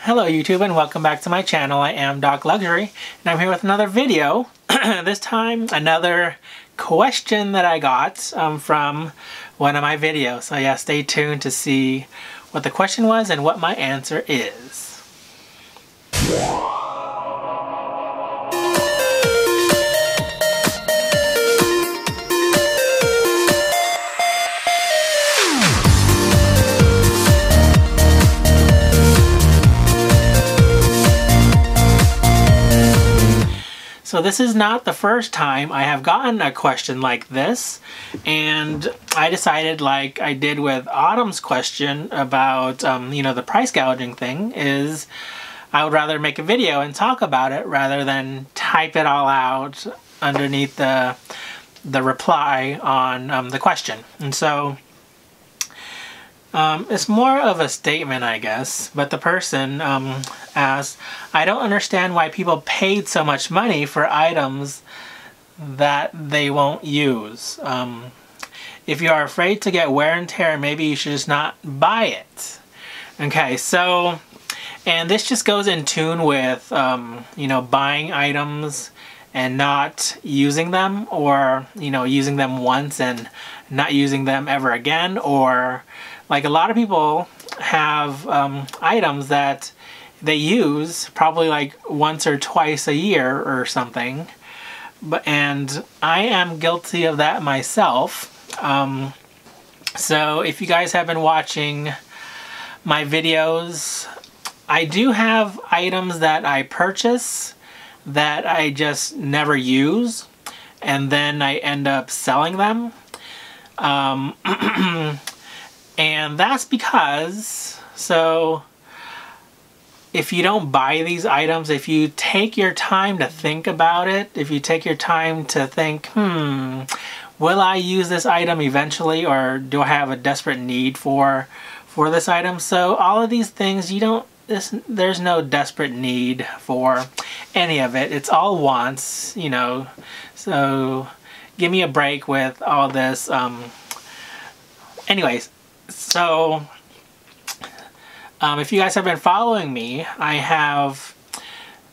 Hello YouTube and welcome back to my channel. I am docLUXURY and I'm here with another video. This time another question that I got from one of my videos. So yeah, stay tuned to see what the question was and what my answer is. So this is not the first time I have gotten a question like this, and I decided, like I did with Autumn's question about the price gouging thing, is I would rather make a video and talk about it rather than type it all out underneath the reply on the question. And so it's more of a statement, I guess, but the person asked, I don't understand why people paid so much money for items that they won't use. If you are afraid to get wear and tear, maybe you should just not buy it. Okay, so, and this just goes in tune with, buying items and not using them, or, using them once and not using them ever again, or like a lot of people have items that they use probably like once or twice a year or something, and I am guilty of that myself. So if you guys have been watching my videos, I do have items that I purchase that I just never use, and then I end up selling them. And that's because, so if you don't buy these items, if you take your time to think about it, if you take your time to think, will I use this item eventually, or do I have a desperate need for this item? So all of these things, there's no desperate need for any of it. It's all wants, so give me a break with all this. Anyways. So, if you guys have been following me, I have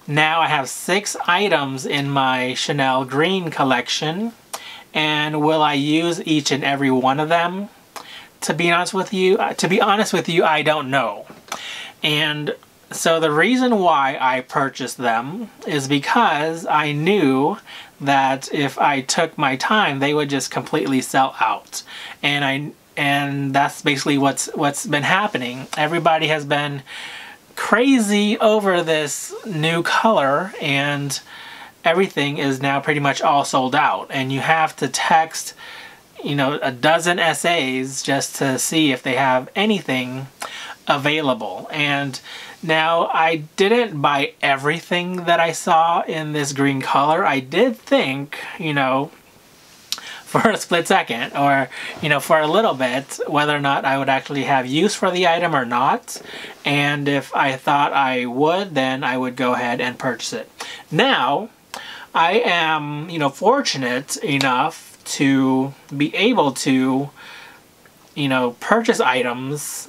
6 items in my Chanel Green collection, and will I use each and every one of them? To be honest with you, I don't know. And so the reason why I purchased them is because I knew that if I took my time, they would just completely sell out, and that's basically what's been happening. Everybody has been crazy over this new color, and everything is now pretty much all sold out. And you have to text, a dozen SAs just to see if they have anything available. And now I didn't buy everything that I saw in this green color. I did think, for a split second, or for a little bit, whether or not I would actually have use for the item or not. And if I thought I would, then I would go ahead and purchase it. Now I am fortunate enough to be able to purchase items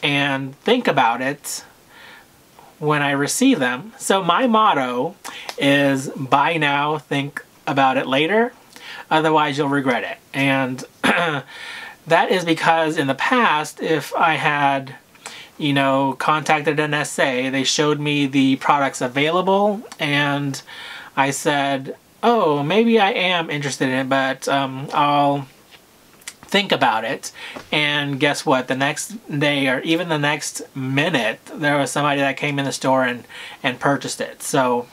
and think about it when I receive them. So my motto is buy now, think about it later. Otherwise, you'll regret it. And that is because in the past, if I had, contacted an SA, they showed me the products available, and I said, oh, maybe I am interested in it, but I'll think about it. And guess what? The next day, or even the next minute, there was somebody that came in the store and purchased it. So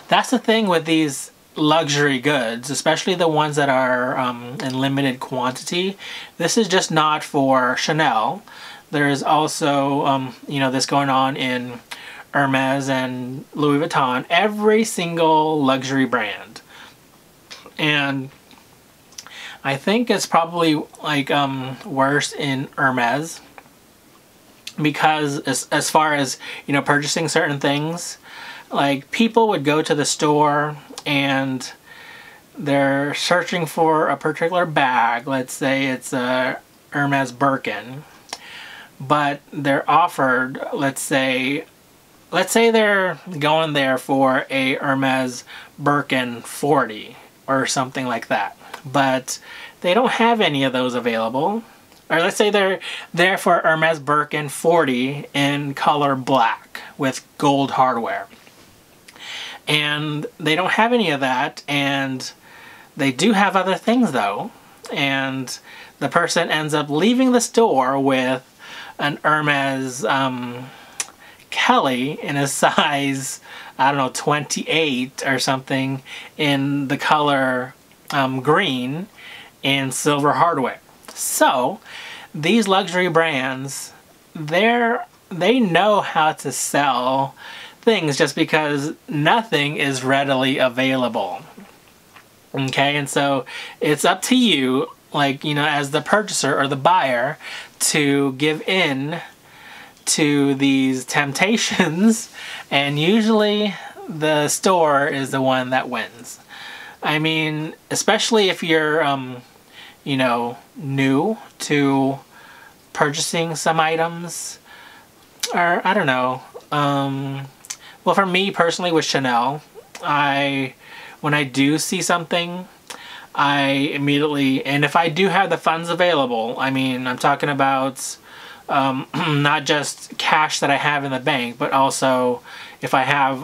that's the thing with these luxury goods, especially the ones that are in limited quantity. This is just not for Chanel. There's also this going on in Hermes and Louis Vuitton, every single luxury brand. And I think it's probably like worse in Hermes, because as far as purchasing certain things, like people would go to the store and they're searching for a particular bag. Let's say it's a Hermes Birkin. but they're offered, let's say they're going there for a Hermes Birkin 40 or something like that, but they don't have any of those available. Or let's say they're there for Hermes Birkin 40 in color black with gold hardware. And they don't have any of that, and they do have other things though. And the person ends up leaving the store with an Hermes Kelly in a size, I don't know, 28 or something, in the color green and silver hardware. So these luxury brands, they know how to sell things just because nothing is readily available. Okay, and so it's up to you, like, you know, as the purchaser or the buyer, to give in to these temptations, and usually the store is the one that wins. I mean, especially if you're you know, new to purchasing some items, or I don't know. Well, for me personally with Chanel, when I do see something, I immediately, and if I do have the funds available, I mean, I'm talking about not just cash that I have in the bank, but also if I have,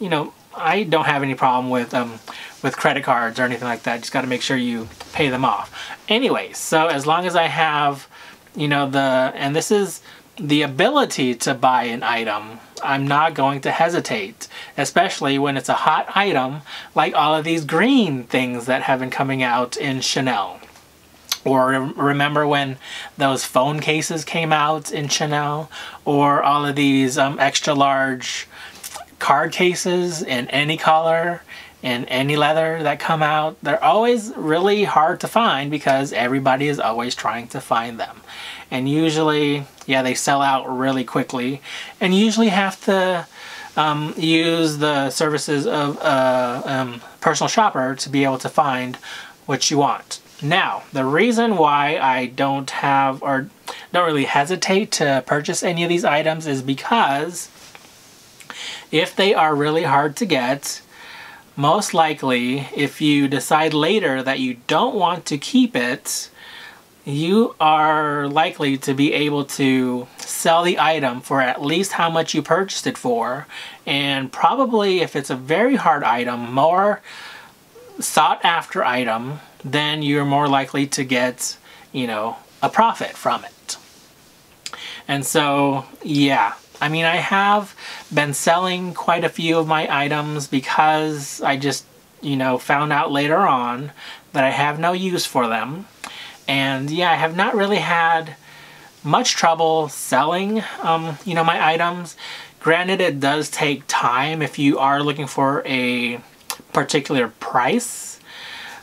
you know, I don't have any problem with credit cards or anything like that. Just got to make sure you pay them off. Anyway, so as long as I have, you know, and this is the ability to buy an item, I'm not going to hesitate, especially when it's a hot item like all of these green things that have been coming out in Chanel. Or remember when those phone cases came out in Chanel, or all of these extra large card cases in any color, in any leather that come out. They're always really hard to find because everybody is always trying to find them. And usually, yeah, they sell out really quickly, and usually have to use the services of a personal shopper to be able to find what you want. Now, the reason why I don't have, or don't really hesitate to purchase any of these items, is because if they are really hard to get, most likely, if you decide later that you don't want to keep it, you are likely to be able to sell the item for at least how much you purchased it for, and probably, if it's a very hard item, more sought after item, then you're more likely to get, you know, a profit from it. And so, yeah, I mean, I have been selling quite a few of my items because I just, you know, found out later on that I have no use for them. And yeah, I have not really had much trouble selling, you know, my items. Granted, it does take time if you are looking for a particular price.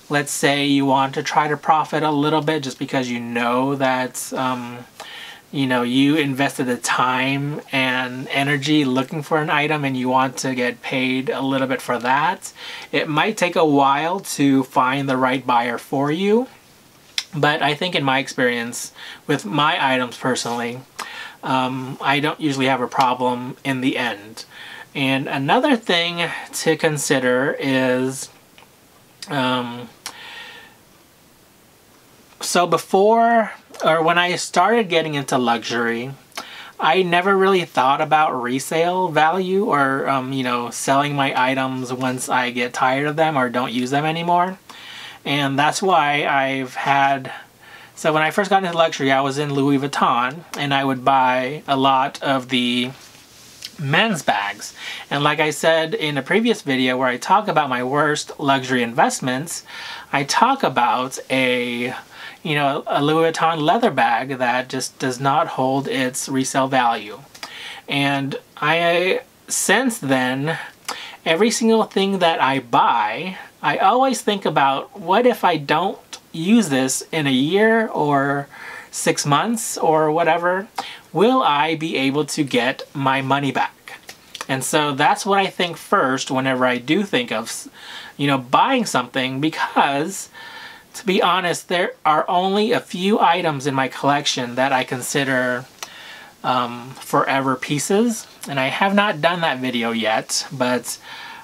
Let's say you want to try to profit a little bit just because you know that, you know, you invested the time and energy looking for an item and you want to get paid a little bit for that. It might take a while to find the right buyer for you. But I think in my experience with my items personally, I don't usually have a problem in the end. And another thing to consider is, so before, or when I started getting into luxury, I never really thought about resale value or, you know, selling my items once I get tired of them or don't use them anymore. And that's why I've had, so when I first got into luxury, I was in Louis Vuitton, and I would buy a lot of the men's bags. And like I said in a previous video where I talk about my worst luxury investments, I talk about a, you know, a Louis Vuitton leather bag that just does not hold its resale value. And since then, every single thing that I buy, I always think about, what if I don't use this in a year or 6 months or whatever? Will I be able to get my money back? And so that's what I think first whenever I do think of, you know, buying something, because to be honest, there are only a few items in my collection that I consider forever pieces, and I have not done that video yet, but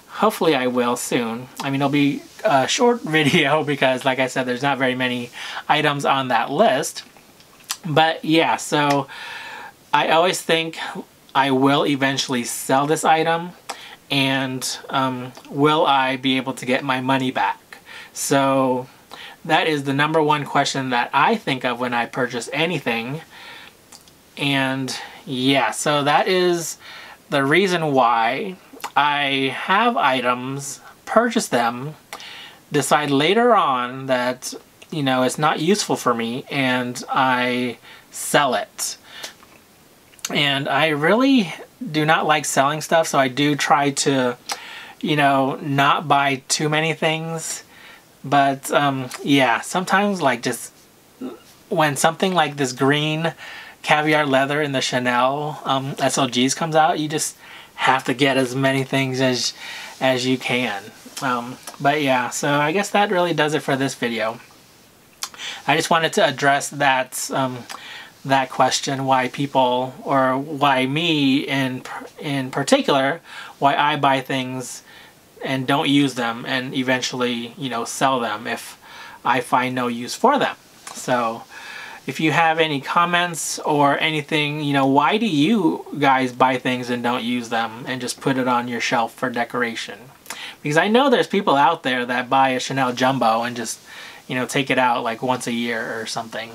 hopefully I will soon. I mean, it'll be a short video because, like I said, there's not very many items on that list. But yeah, so I always think I will eventually sell this item, and will I be able to get my money back? So that is the #1 question that I think of when I purchase anything. And yeah, so that is the reason why I have items, purchase them, decide later on that, you know, it's not useful for me, and I sell it. And I really do not like selling stuff, so I do try to, you know, not buy too many things. But yeah, sometimes, like, just when something like this green caviar leather in the Chanel SLGs comes out, you just have to get as many things as you can. But yeah, so I guess that really does it for this video. I just wanted to address that that question, why people, or why me in particular, why I buy things and don't use them, and eventually, you know, sell them if I find no use for them. So if you have any comments or anything, you know, why do you guys buy things and don't use them and just put it on your shelf for decoration? Because I know there's people out there that buy a Chanel Jumbo and just, you know, take it out like once a year or something.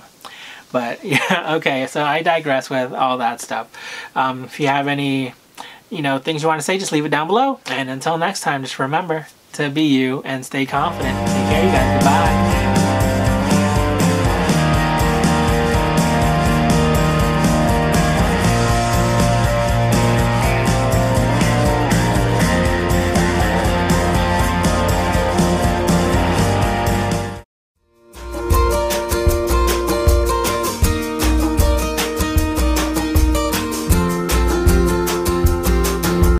But yeah, okay, so I digress with all that stuff. If you have any, you know, things you want to say, just leave it down below. And until next time, just remember to be you and stay confident. Take care, you guys. Goodbye.